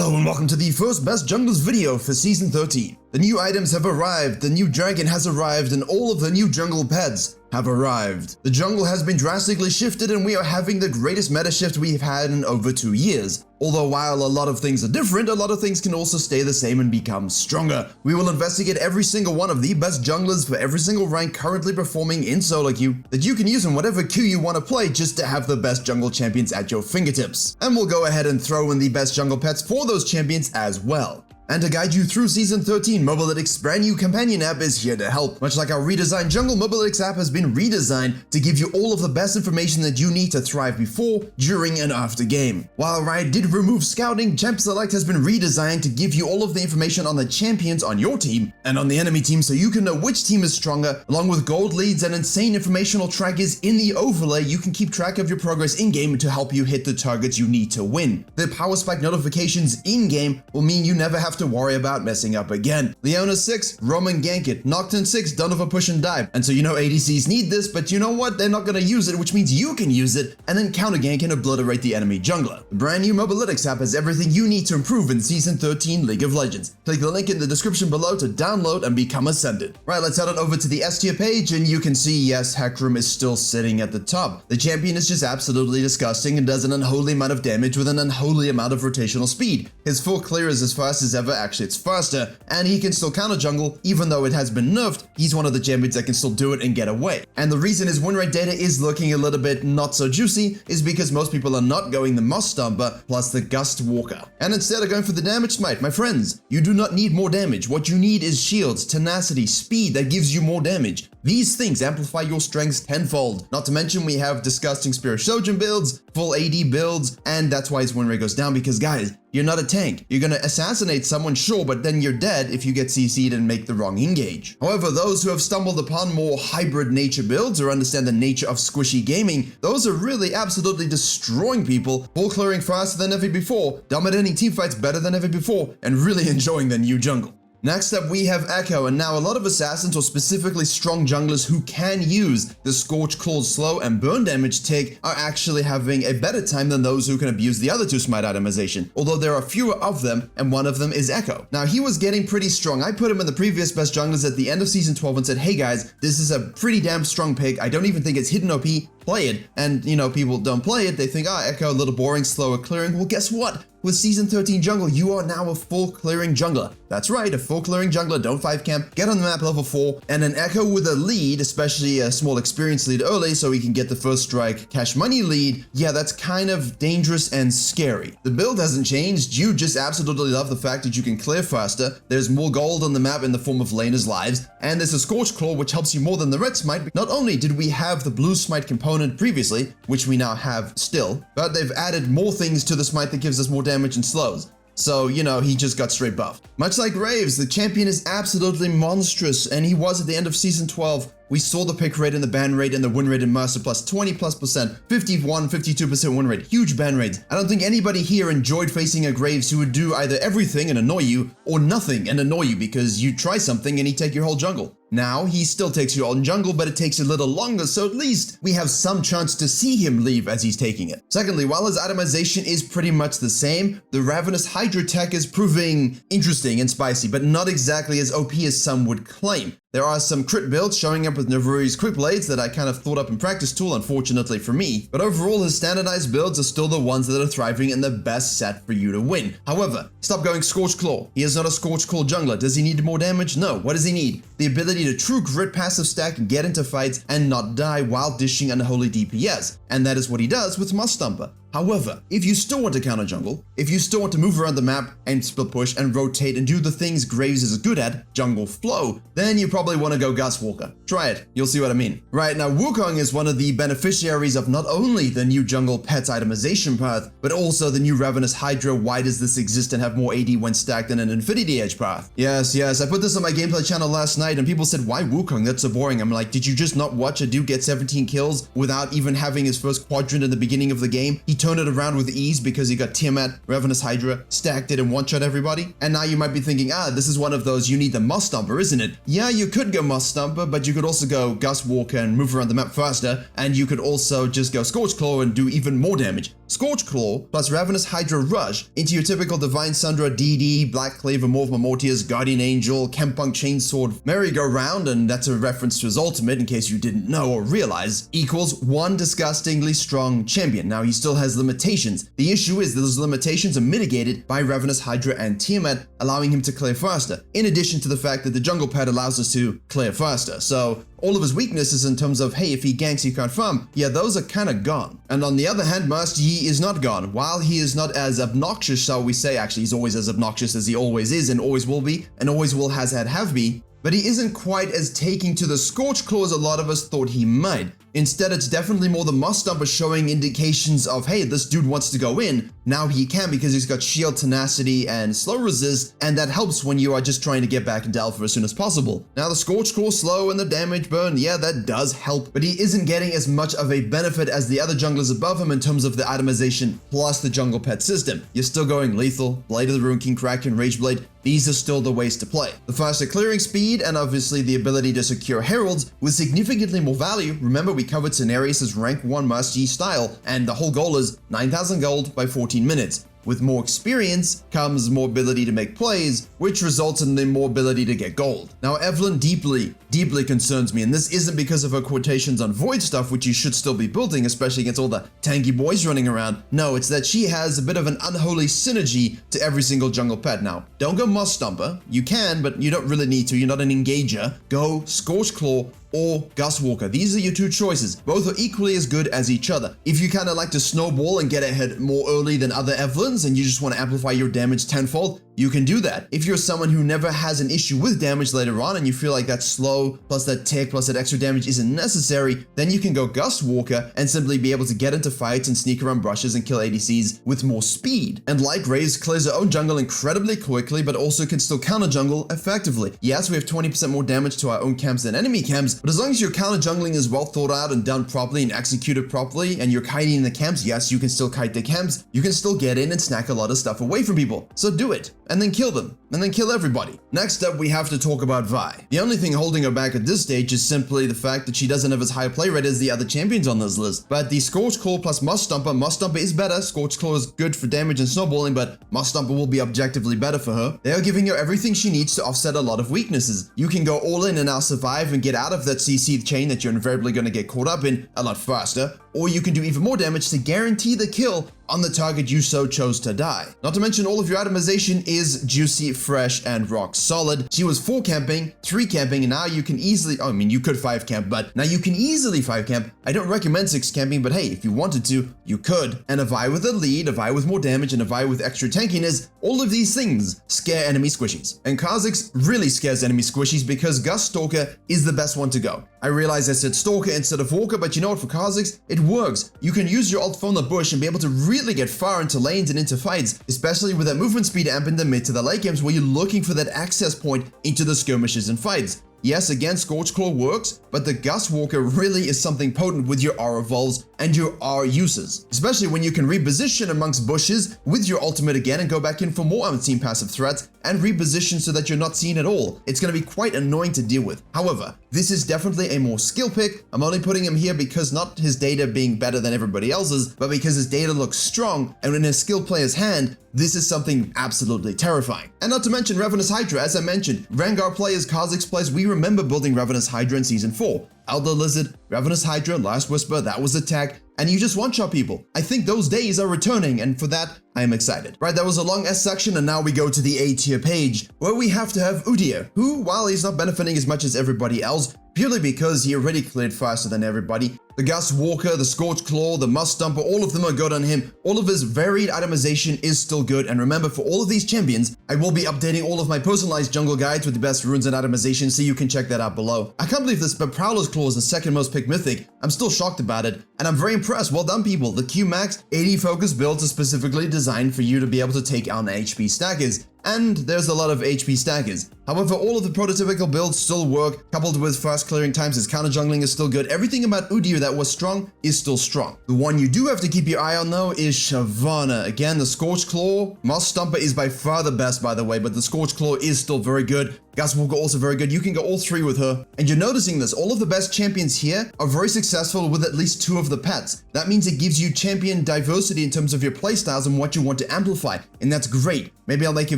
Hello and welcome to the first best junglers video for season 13. The new items have arrived, the new dragon has arrived, and all of the new jungle pets have arrived. The jungle has been drastically shifted and we are having the greatest meta shift we've had in over 2 years. Although while a lot of things are different, a lot of things can also stay the same and become stronger. We will investigate every single one of the best junglers for every single rank currently performing in solo queue that you can use in whatever queue you want to play just to have the best jungle champions at your fingertips. And we'll go ahead and throw in the best jungle pets for those champions as well. And to guide you through Season 13, Mobalytics' brand new companion app is here to help. Much like our redesigned Jungle, Mobalytics app has been redesigned to give you all of the best information that you need to thrive before, during, and after game. While Riot did remove scouting, Champ Select has been redesigned to give you all of the information on the champions on your team and on the enemy team so you can know which team is stronger, along with gold leads and insane informational trackers in the overlay. You can keep track of your progress in-game to help you hit the targets you need to win. The power spike notifications in-game will mean you never have to worry about messing up again. Leona 6, Roman gank it. Nocturne 6, done with a push and dive. And so you know ADCs need this, but you know what? They're not gonna use it, which means you can use it and then counter gank and obliterate the enemy jungler. The brand new Mobalytics app has everything you need to improve in Season 13 League of Legends. Click the link in the description below to download and become Ascended. Right, let's head on over to the S tier page and you can see, yes, Hecarim is still sitting at the top. The champion is just absolutely disgusting and does an unholy amount of damage with an unholy amount of rotational speed. His full clear is as fast as ever. Actually, it's faster, and he can still counter jungle. Even though it has been nerfed, he's one of the champions that can still do it and get away. And the reason his win rate data is looking a little bit not so juicy is because most people are not going the Moss Stomper plus the Gust Walker, and instead are going for the damage smite. My friends, you do not need more damage. What you need is shields, tenacity, speed that gives you more damage. These things amplify your strengths tenfold. Not to mention we have disgusting Spirit Shojin builds, full AD builds, and that's why his win rate goes down because guys, you're not a tank. You're gonna assassinate someone, sure, but then you're dead if you get CC'd and make the wrong engage. However, those who have stumbled upon more hybrid nature builds or understand the nature of squishy gaming, those are really absolutely destroying people, full clearing faster than ever before, dominating teamfights better than ever before, and really enjoying the new jungle. Next up, we have Echo, and now a lot of assassins or specifically strong junglers who can use the Scorch Claw's slow and burn damage tick are actually having a better time than those who can abuse the other two smite itemization, although there are fewer of them, and one of them is Echo. Now, he was getting pretty strong. I put him in the previous best junglers at the end of Season 12 and said, hey guys, this is a pretty damn strong pick. I don't even think it's hidden OP. Play it. And, you know, people don't play it. They think, Echo, a little boring, slower clearing. Well, guess what? With Season 13 jungle, you are now a full clearing jungler. That's right, a full clearing jungler, don't 5 camp, get on the map level 4, and an Echo with a lead, especially a small experience lead early so he can get the first strike cash money lead, yeah, that's kind of dangerous and scary. The build hasn't changed, you just absolutely love the fact that you can clear faster, there's more gold on the map in the form of laners' lives, and there's a Scorch Claw which helps you more than the red smite. Not only did we have the blue smite component previously, which we now have still, but they've added more things to the smite that gives us more damage and slows. So, you know, he just got straight buffed. Much like Graves, the champion is absolutely monstrous, and he was at the end of Season 12. We saw the pick rate and the ban rate and the win rate in Master Plus 20+%, 51, 52% win rate, huge ban rates. I don't think anybody here enjoyed facing a Graves who would do either everything and annoy you, or nothing and annoy you because you try something and he'd take your whole jungle. Now, he still takes your own jungle, but it takes a little longer, so at least we have some chance to see him leave as he's taking it. Secondly, while his itemization is pretty much the same, the Ravenous Hydra tech is proving interesting and spicy, but not exactly as OP as some would claim. There are some crit builds showing up with Navuri's Quick Blades that I kind of thought up in practice tool, unfortunately for me, but overall his standardized builds are still the ones that are thriving and the best set for you to win. However, stop going Scorch Claw. He is not a Scorch Claw jungler. Does he need more damage? No. What does he need? The ability to true grit passive stack, get into fights, and not die while dishing unholy DPS, and that is what he does with Moss Stomper. However, if you still want to counter jungle, if you still want to move around the map and split push and rotate and do the things Graves is good at, jungle flow, then you probably want to go Gust Walker. Try it, you'll see what I mean. Right, now Wukong is one of the beneficiaries of not only the new jungle pets itemization path, but also the new Ravenous Hydra why does this exist and have more AD when stacked in an Infinity Edge path. Yes, I put this on my gameplay channel last night and people said, why Wukong? That's so boring. I'm like, did you just not watch a dude get 17 kills without even having his first quadrant in the beginning of the game? He turned it around with ease because you got Tiamat, Ravenous Hydra, stacked it and one-shot everybody. And now you might be thinking, this is one of those, you need the Moss Stomper, isn't it? Yeah, you could go Moss Stomper, but you could also go Gust Walker and move around the map faster, and you could also just go Scorch Claw and do even more damage. Scorch Claw plus Ravenous Hydra Rush into your typical Divine Sundra, DD, Black Cleaver, Morph Mortius, Guardian Angel, Chempunk Chainsword, Merry-Go-Round, and that's a reference to his ultimate in case you didn't know or realize, equals one disgustingly strong champion. Now, he still has limitations. The issue is that those limitations are mitigated by Ravenous Hydra and Tiamat, allowing him to clear faster, in addition to the fact that the jungle pad allows us to clear faster. So all of his weaknesses in terms of, hey, if he ganks, you can't farm, yeah, those are kind of gone. And on the other hand, Master Yi is not gone. While he is not as obnoxious, shall we say, actually, he's always as obnoxious as he always is and always will be, and always will have be, but he isn't quite as taking to the Scorch Claw as a lot of us thought he might. Instead, it's definitely more the Moss Stomper showing indications of, hey, this dude wants to go in. Now he can because he's got Shield, Tenacity, and Slow Resist, and that helps when you are just trying to get back into Alpha as soon as possible. Now, the Scorch Claw slow and the damage burn, yeah, that does help, but he isn't getting as much of a benefit as the other junglers above him in terms of the itemization plus the jungle pet system. You're still going Lethal, Blade of the Ruin King, Kraken, Rageblade. These are still the ways to play. The faster clearing speed and obviously the ability to secure heralds with significantly more value. Remember, we covered Cenarius' rank 1 Master Yi style, and the whole goal is 9,000 gold by 14 minutes. With more experience comes more ability to make plays, which results in the more ability to get gold. Now, Evelynn deeply concerns me, and this isn't because of her quotations on Void stuff, which you should still be building, especially against all the tanky boys running around. No, it's that she has a bit of an unholy synergy to every single jungle pet. Now, don't go Moss Stomper. You can, but you don't really need to. You're not an engager. Go Scorch Claw or Gust Walker. These are your two choices. Both are equally as good as each other. If you kind of like to snowball and get ahead more early than other Evelyns and you just want to amplify your damage tenfold, you can do that. If you're someone who never has an issue with damage later on and you feel like that slow plus that tick plus that extra damage isn't necessary, then you can go Gust Walker and simply be able to get into fights and sneak around brushes and kill ADCs with more speed. And like Raze clears her own jungle incredibly quickly, but also can still counter jungle effectively. Yes, we have 20% more damage to our own camps than enemy camps, but as long as your counter jungling is well thought out and done properly and executed properly, and you're kiting the camps, yes, you can still kite the camps, you can still get in and snack a lot of stuff away from people. So do it, and then kill them, and then kill everybody. Next up, we have to talk about Vi. The only thing holding her back at this stage is simply the fact that she doesn't have as high a play rate as the other champions on this list. But the Scorch Claw plus Moss Stomper is better. Scorch Claw is good for damage and snowballing, but Moss Stomper will be objectively better for her. They are giving her everything she needs to offset a lot of weaknesses. You can go all in and now survive and get out of that CC chain that you're invariably going to get caught up in a lot faster, or you can do even more damage to guarantee the kill on the target you so chose to die. Not to mention all of your itemization is juicy, fresh, and rock solid. She was 4 camping, 3 camping, and now you can easily, I mean, you could 5 camp, but now you can easily 5 camp. I don't recommend 6 camping, but hey, if you wanted to, you could. And a Vi with a lead, a Vi with more damage, and a Vi with extra tankiness, all of these things scare enemy squishies. And Kha'Zix really scares enemy squishies because Gust Stalker is the best one to go. I realize I said Stalker instead of Walker, but you know what, for Kha'Zix, it works. You can use your ult from the bush and be able to really get far into lanes and into fights, especially with that movement speed amp in the mid to the late games where you're looking for that access point into the skirmishes and fights. Yes, again, Scorch Claw works, but the Gust Walker really is something potent with your R evolves and your R uses, especially when you can reposition amongst bushes with your ultimate again and go back in for more unseen passive threats and reposition so that you're not seen at all. It's going to be quite annoying to deal with. However, this is definitely a more skill pick. I'm only putting him here because not his data being better than everybody else's, but because his data looks strong, and in a skill player's hand, this is something absolutely terrifying. And not to mention Ravenous Hydra, as I mentioned, Vanguard players, Kha'Zix players, we remember building Ravenous Hydra in Season 4. Elder Lizard, Ravenous Hydra, Last Whisper, that was attack, and you just one-shot people. I think those days are returning, and for that, I am excited. Right, that was a long S section, and now we go to the A tier page, where we have to have Udyr, who, while he's not benefiting as much as everybody else, purely because he already cleared faster than everybody, the Gust Walker, the Scorch Claw, the Moss Stomper, all of them are good on him. All of his varied itemization is still good, and remember, for all of these champions, I will be updating all of my personalized jungle guides with the best runes and itemization, so you can check that out below. I can't believe this, but Prowler's Claw is the second most picked mythic. I'm still shocked about it, and I'm very impressed. Well done, people. The Q-Max 80 focus builds are specifically designed for you to be able to take on HP stackers. and there's a lot of HP stackers. However, all of the prototypical builds still work, coupled with fast clearing times. His counter jungling is still good. Everything about Udyr that was strong is still strong. The one you do have to keep your eye on though is Shyvana. Again, the Scorched Claw. Moss Stomper is by far the best, by the way, but the Scorched Claw is still very good. Gus Walker also very good. You can go all three with her. And you're noticing this, all of the best champions here are very successful with at least 2 of the pets. That means it gives you champion diversity in terms of your playstyles and what you want to amplify, and that's great. Maybe I'll make a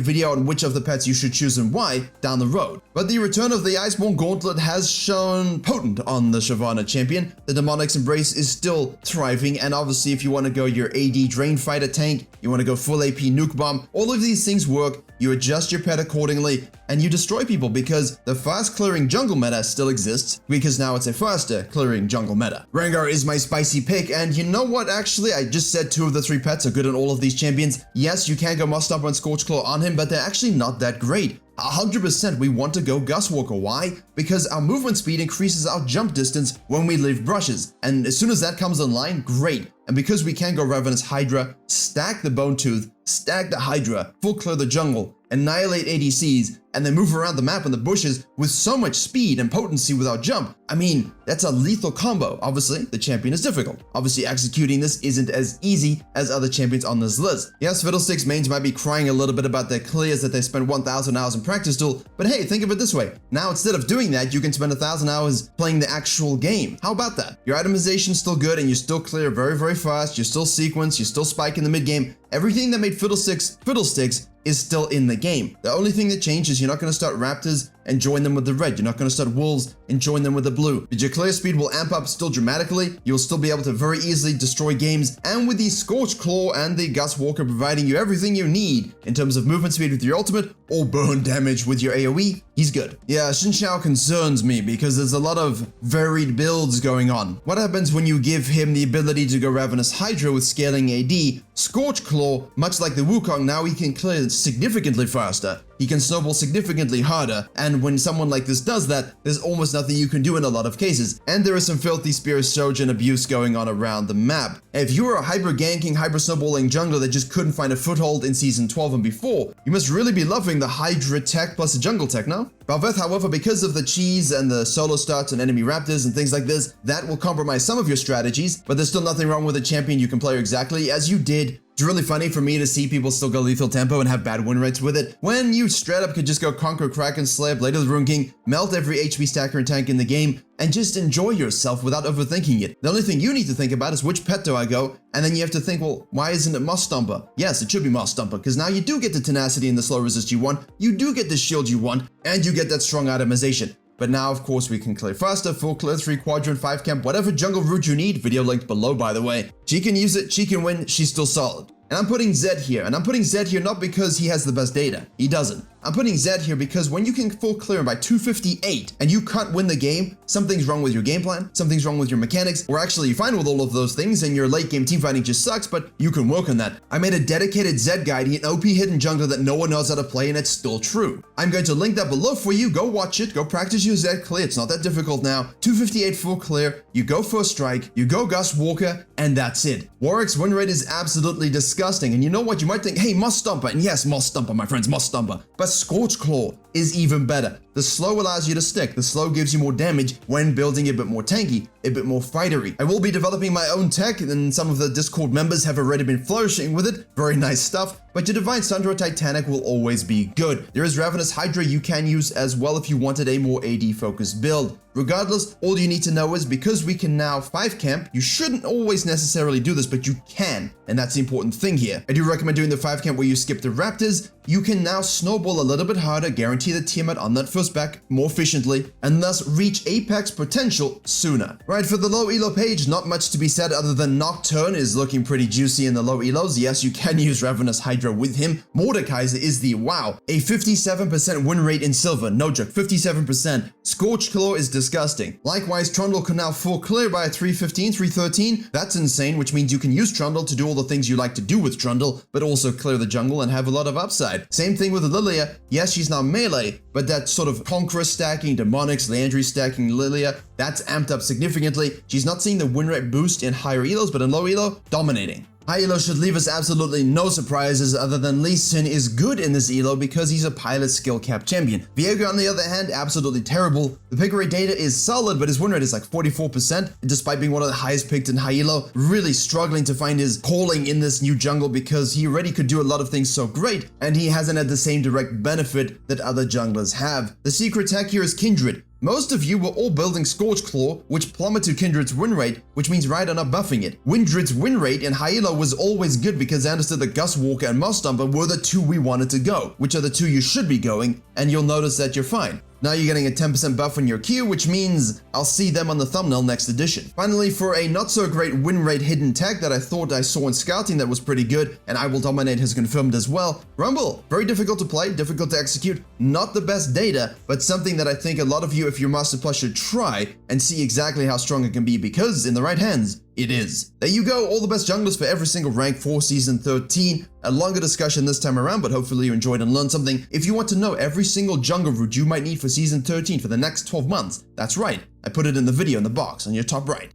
video on which of the pets you should choose and why down the road. But the return of the Iceborne Gauntlet has shown potent on the Shyvana champion. The Demonic's Embrace is still thriving, and obviously if you want to go your AD Drain Fighter tank, you want to go full AP Nuke Bomb, all of these things work. You adjust your pet accordingly, and you destroy people because the fast clearing jungle meta still exists, because now it's a faster clearing jungle meta. Rengar is my spicy pick, and you know what, actually, I just said 2 of the 3 pets are good on all of these champions. Yes, you can go Moss Stomper and Scorched Claw on him, but they're actually not that great. 100% we want to go Gus Walker. Why? Because our movement speed increases our jump distance when we leave brushes, and as soon as that comes online, great. And because we can go Ravenous Hydra, stack the Bone Tooth, stack the Hydra, full clear the jungle, annihilate ADCs, and then move around the map in the bushes with so much speed and potency with our jump. I mean, that's a lethal combo. Obviously, the champion is difficult. Obviously, executing this isn't as easy as other champions on this list. Yes, Fiddlesticks mains might be crying a little bit about their clears that they spent 1,000 hours in practice duel, but hey, think of it this way. Now, instead of doing that, you can spend 1,000 hours playing the actual game. How about that? Your itemization's still good, and you still clear very, very fast. You still sequence, you still spike in the mid game. Everything that made Fiddlesticks is still in the game. The only thing that changes is you're not going to start Raptors and join them with the red. You're not going to start Wolves and join them with the blue. But your clear speed will amp up still dramatically. You'll still be able to very easily destroy games. And with the Scorched Claw and the Gus Walker providing you everything you need in terms of movement speed with your ultimate or burn damage with your AoE, he's good. Yeah, Xin Xiao concerns me because there's a lot of varied builds going on. What happens when you give him the ability to go Ravenous Hydra with scaling AD? Scorched Claw, much like the Wukong, now he can clear significantly faster. He can snowball significantly harder, and when someone like this does that, there's almost nothing you can do in a lot of cases. And there is some filthy spear Shojin abuse going on around the map. If you are a hyper-ganking, hyper-snowballing jungler that just couldn't find a foothold in Season 12 and before, you must really be loving the Hydra tech plus the jungle tech, no? Balveth, however, because of the cheese and the solo starts and enemy raptors and things like this, that will compromise some of your strategies, but there's still nothing wrong with a champion you can play exactly as you did. It's really funny for me to see people still go lethal tempo and have bad win rates with it, when you straight up could just go Conquer, Kraken, Slayer, Blade of the Rune King, melt every HP stacker and tank in the game, and just enjoy yourself without overthinking it. The only thing you need to think about is which pet do I go, and then you have to think, well, why isn't it Moss Stomper? Yes, it should be Moss Stomper, because now you do get the tenacity and the slow resist you want, you do get the shield you want, and you get that strong itemization. But now, of course, we can clear faster, full clear, 3 quadrant, 5 camp, whatever jungle route you need, video linked below, by the way. She can use it, she can win, she's still solid. And I'm putting Zed here, and I'm putting Zed here not because he has the best data. He doesn't. I'm putting Zed here because when you can full clear by 258 and you can't win the game, something's wrong with your game plan, something's wrong with your mechanics, or actually you're fine with all of those things and your late game teamfighting just sucks, but you can work on that. I made a dedicated Zed guide, an OP hidden jungler that no one knows how to play, and it's still true. I'm going to link that below for you. Go watch it, go practice your Zed clear. It's not that difficult now. 258 full clear, you go first strike, you go Gus Walker, and that's it. Warwick's win rate is absolutely disgusting, and you know what? You might think, hey, Moss Stomper, and yes, Moss Stomper, my friends, Moss Stomper, but Scorched Claw is even better. The slow allows you to stick. The slow gives you more damage when building a bit more tanky, a bit more fightery. I will be developing my own tech, and some of the Discord members have already been flourishing with it. Very nice stuff. But your Divine Sundra Titanic will always be good. There is Ravenous Hydra you can use as well if you wanted a more AD focused build. Regardless, all you need to know is because we can now 5 camp, you shouldn't always necessarily do this, but you can, and that's the important thing here. I do recommend doing the 5 camp where you skip the Raptors. You can now snowball a little bit harder, guarantee the Tiamat on that first back more efficiently, and thus reach apex potential sooner. Right, for the low elo page, not much to be said other than Nocturne is looking pretty juicy in the low elos. Yes, you can use Ravenous Hydra with him. Mordekaiser is the wow, a 57% win rate in silver, no joke, 57%. Scorched Claw is disgusting. Likewise, Trundle can now full clear by 315, 313. That's insane, which means you can use Trundle to do all the things you like to do with Trundle, but also clear the jungle and have a lot of upside. Same thing with Lilia. Yes, she's now melee, but that sort of Conqueror stacking, Demonics, Leandry stacking Lilia, that's amped up significantly. She's not seeing the win rate boost in higher elos, but in low elo, dominating. High elo should leave us absolutely no surprises other than Lee Sin is good in this elo because he's a pilot skill cap champion. Virkayu on the other hand, absolutely terrible. The pick rate data is solid, but his win rate is like 44%, despite being one of the highest picked in high elo. Really struggling to find his calling in this new jungle because he already could do a lot of things so great, and he hasn't had the same direct benefit that other junglers have. The secret tech here is Kindred. Most of you were all building Scorch Claw, which plummeted Kindred's win rate, which means Rider not buffing it. Kindred's win rate in high elo was always good because I understood that Gus Walker and Moss Stomper were the two we wanted to go, which are the two you should be going, and you'll notice that you're fine. Now you're getting a 10% buff on your Q, which means I'll see them on the thumbnail next edition. Finally, for a not so great win rate hidden tech that I thought I saw in scouting that was pretty good, and I Will Dominate has confirmed as well, Rumble. Very difficult to play, difficult to execute, not the best data, but something that I think a lot of you, if you're Master Plus, should try and see exactly how strong it can be, because in the right hands, it is. There you go, all the best junglers for every single rank for Season 13. A longer discussion this time around, but hopefully you enjoyed and learned something. If you want to know every single jungle route you might need for Season 13 for the next 12 months, that's right, I put it in the video in the box on your top right.